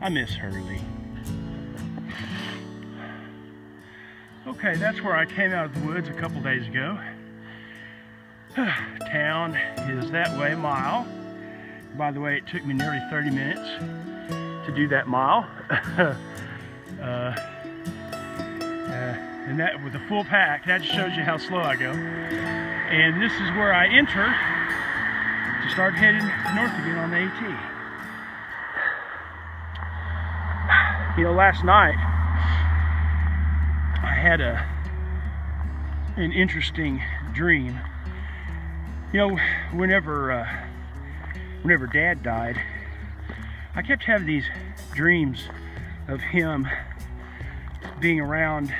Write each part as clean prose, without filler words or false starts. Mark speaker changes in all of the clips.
Speaker 1: I miss Hurley. Okay, that's where I came out of the woods a couple days ago. Town is that way, a mile. By the way, it took me nearly 30 minutes to do that mile. And that with a full pack, that just shows you how slow I go. And this is where I enter to start heading north again on the AT. You know, last night I had an interesting dream. You know, whenever Dad died, I kept having these dreams of him being around,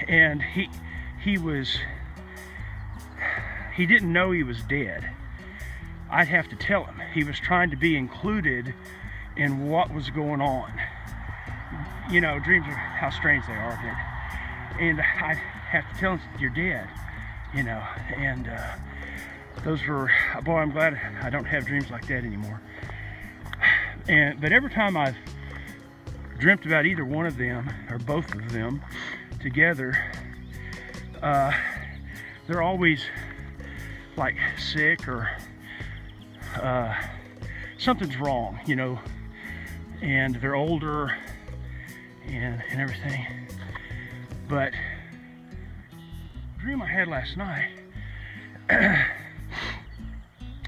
Speaker 1: and he didn't know he was dead. I'd have to tell him. He was trying to be included in what was going on. You know, dreams are how strange they are, and I'd have to tell him, you're dead, you know. And those were, boy, I'm glad I don't have dreams like that anymore. But every time I've dreamt about either one of them or both of them together, they're always like sick or something's wrong, you know, and they're older and everything. But the dream I had last night,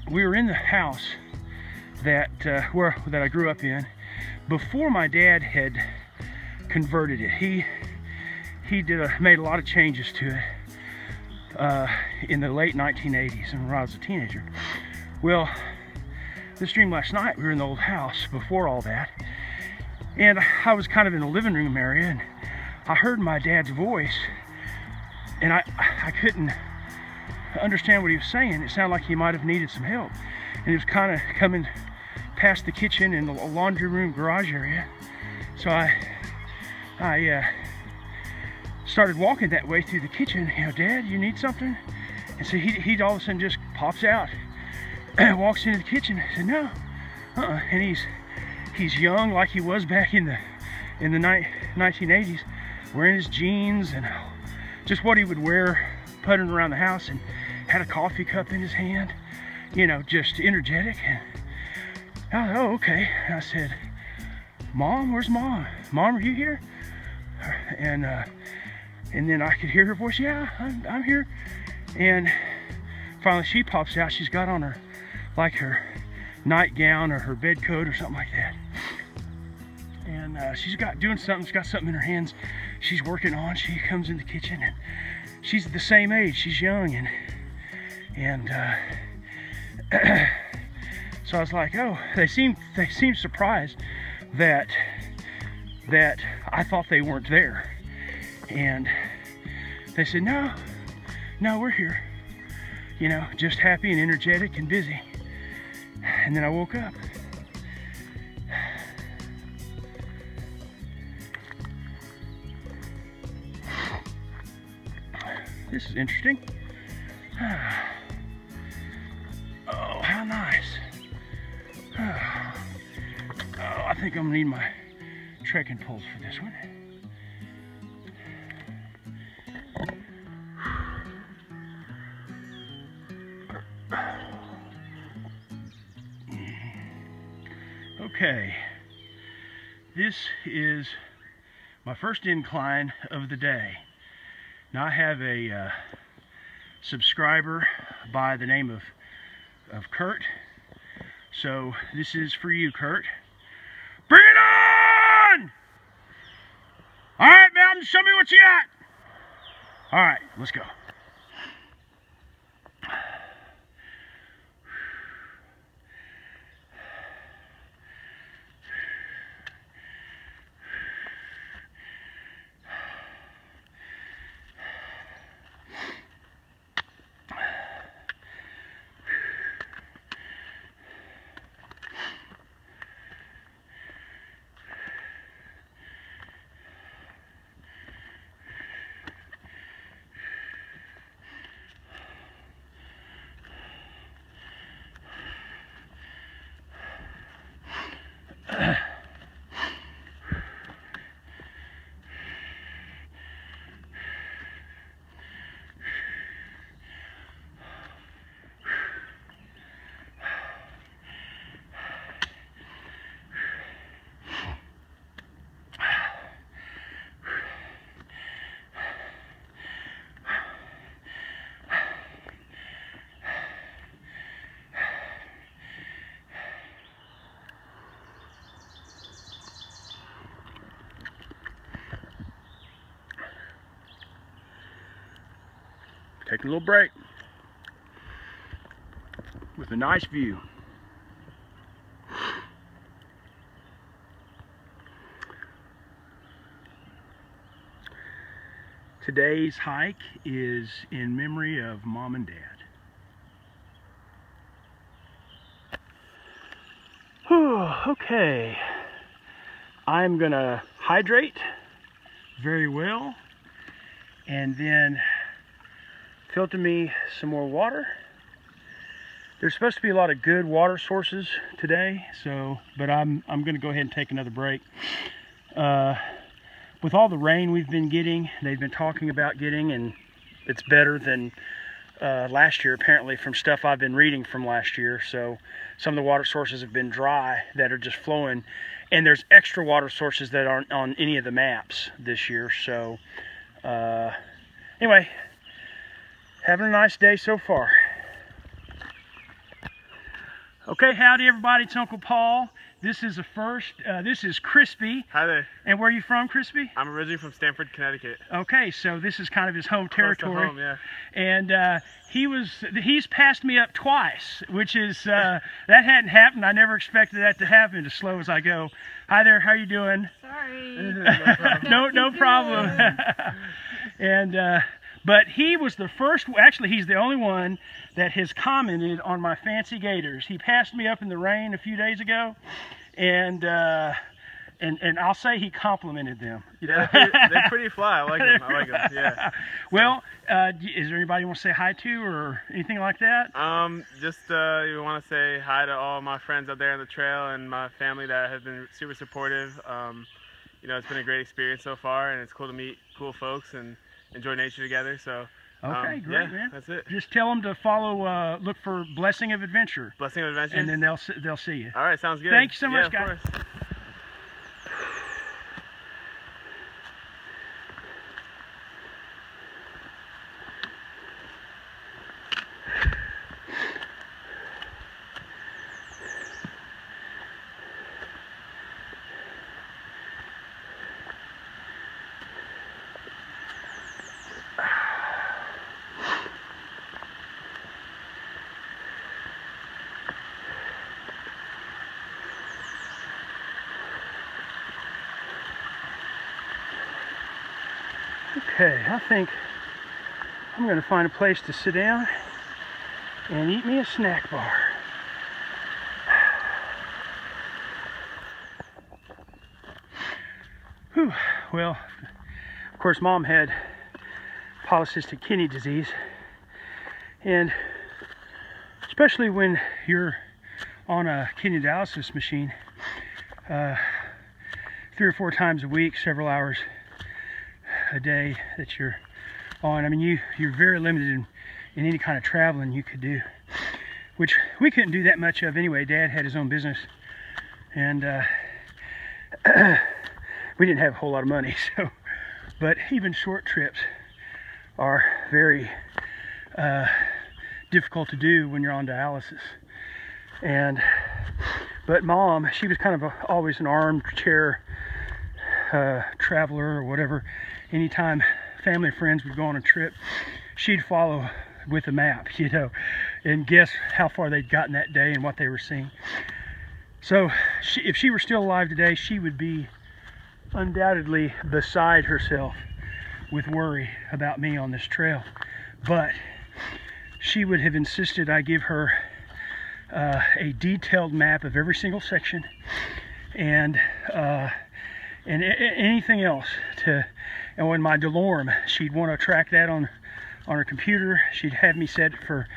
Speaker 1: we were in the house that I grew up in before my dad had converted it. He made a lot of changes to it in the late 1980s and when I was a teenager. Well, this dream last night, we were in the old house before all that, and I was kind of in the living room area, and I heard my dad's voice, and I couldn't understand what he was saying. It sounded like he might have needed some help, and he was kind of coming past the kitchen and the laundry room garage area. So I started walking that way through the kitchen. You know, Dad, you need something? And so he all of a sudden just pops out and walks into the kitchen. I said, no, and he's young like he was back in the 1980s, wearing his jeans and just what he would wear puttering around the house, and had a coffee cup in his hand, you know, just energetic. And oh, okay. I said, Mom, where's Mom? Mom, are you here? And then I could hear her voice, yeah, I'm here. And finally she pops out. She's got on her nightgown or her bed coat or something like that. And she's got something in her hands she's working on. She comes in the kitchen, and she's the same age. She's young, and so I was like, oh, they seem surprised that I thought they weren't there. And they said, no, we're here. You know, just happy and energetic and busy. And then I woke up. This is interesting. Oh, how nice. Oh, I think I'm gonna need my trekking poles for this one. Okay, this is my first incline of the day. Now I have a subscriber by the name of Kurt, so this is for you, Kurt. Bring it on! All right, Mountain, show me what you got. All right, let's go. taking a little break with a nice view. Today's hike is in memory of Mom and Dad. Whew, okay, I'm gonna hydrate very well and then filter me some more water. There's supposed to be a lot of good water sources today, but I'm gonna go ahead and take another break. With all the rain we've been getting, they've been talking about getting, and it's better than last year apparently from stuff I've been reading from last year. So some of the water sources have been dry that are just flowing, and there's extra water sources that aren't on any of the maps this year. So anyway, having a nice day so far. Okay, howdy everybody, it's Uncle Paul. This is this is Crispy.
Speaker 2: Hi there.
Speaker 1: And where are you from, Crispy?
Speaker 2: I'm originally from Stamford, Connecticut.
Speaker 1: Okay, so this is kind of his home territory.
Speaker 2: Close to home, yeah.
Speaker 1: And he's passed me up twice, which is, that hadn't happened. I never expected that to happen as slow as I go. Hi there, how you doing?
Speaker 3: Sorry.
Speaker 1: No problem. And, but he was the first, actually he's the only one that has commented on my fancy gators. He passed me up in the rain a few days ago, and I'll say he complimented them.
Speaker 2: Yeah, they're pretty fly. I like them. Yeah.
Speaker 1: Well, is there anybody you want to say hi to or anything like that?
Speaker 2: Just you want to say hi to all my friends out there on the trail and my family that has been super supportive. You know, it's been a great experience so far, and it's cool to meet cool folks and enjoy nature together. So
Speaker 1: okay, great,
Speaker 2: yeah,
Speaker 1: man.
Speaker 2: That's it.
Speaker 1: Just tell them to follow, look for Blessing of Adventure.
Speaker 2: Blessing of Adventure.
Speaker 1: And then they'll see you.
Speaker 2: All right, sounds good.
Speaker 1: Thank you so much, guys.
Speaker 2: Of course.
Speaker 1: Okay, I think I'm going to find a place to sit down and eat me a snack bar. Whew. Well, of course, Mom had polycystic kidney disease, and especially when you're on a kidney dialysis machine 3 or 4 times a week, several hours a day that you're on. I mean, you're very limited in any kind of traveling you could do, which we couldn't do that much of anyway. Dad had his own business, and we didn't have a whole lot of money, so. But even short trips are very difficult to do when you're on dialysis. But Mom, she was kind of always an armchair traveler or whatever. Anytime family and friends would go on a trip, she'd follow with a map, you know, and guess how far they'd gotten that day and what they were seeing. So if she were still alive today, she would be undoubtedly beside herself with worry about me on this trail. But she would have insisted I give her a detailed map of every single section and anything else and when my DeLorme, she'd want to track that on her computer. She'd have me set for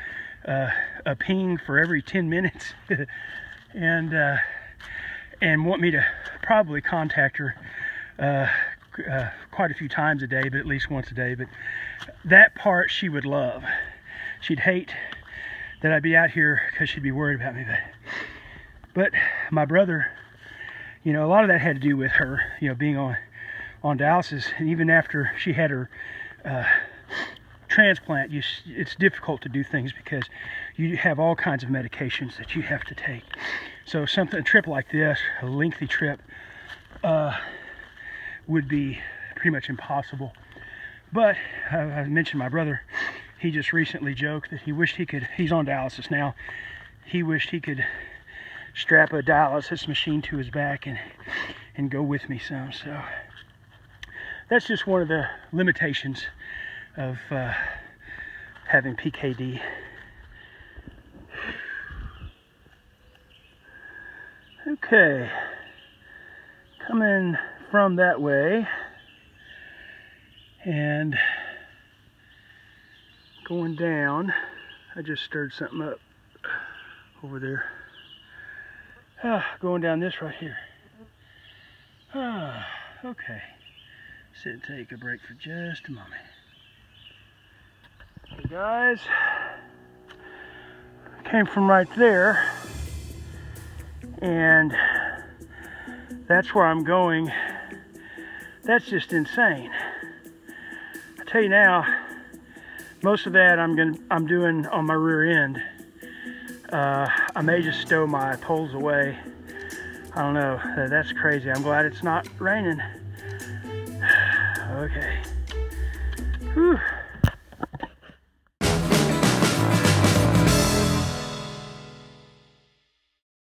Speaker 1: a ping for every 10 minutes and want me to probably contact her quite a few times a day, but at least once a day. But that part she would love. She'd hate that I'd be out here because she'd be worried about me. But my brother, you know, a lot of that had to do with her, you know, being on dialysis. And even after she had her transplant, it's difficult to do things because you have all kinds of medications that you have to take. So a trip like this, a lengthy trip, would be pretty much impossible. But I mentioned my brother, he just recently joked that he wished he could, he's on dialysis now, he wished he could strap a dialysis machine to his back and go with me some. So that's just one of the limitations of having PKD. Okay, coming from that way and going down, I just stirred something up over there. Going down this right here. Okay. Sit and take a break for just a moment. Hey guys, came from right there, and that's where I'm going. That's just insane. I tell you now, most of that I'm doing on my rear end. I may just stow my poles away. I don't know. That's crazy. I'm glad it's not raining. Okay.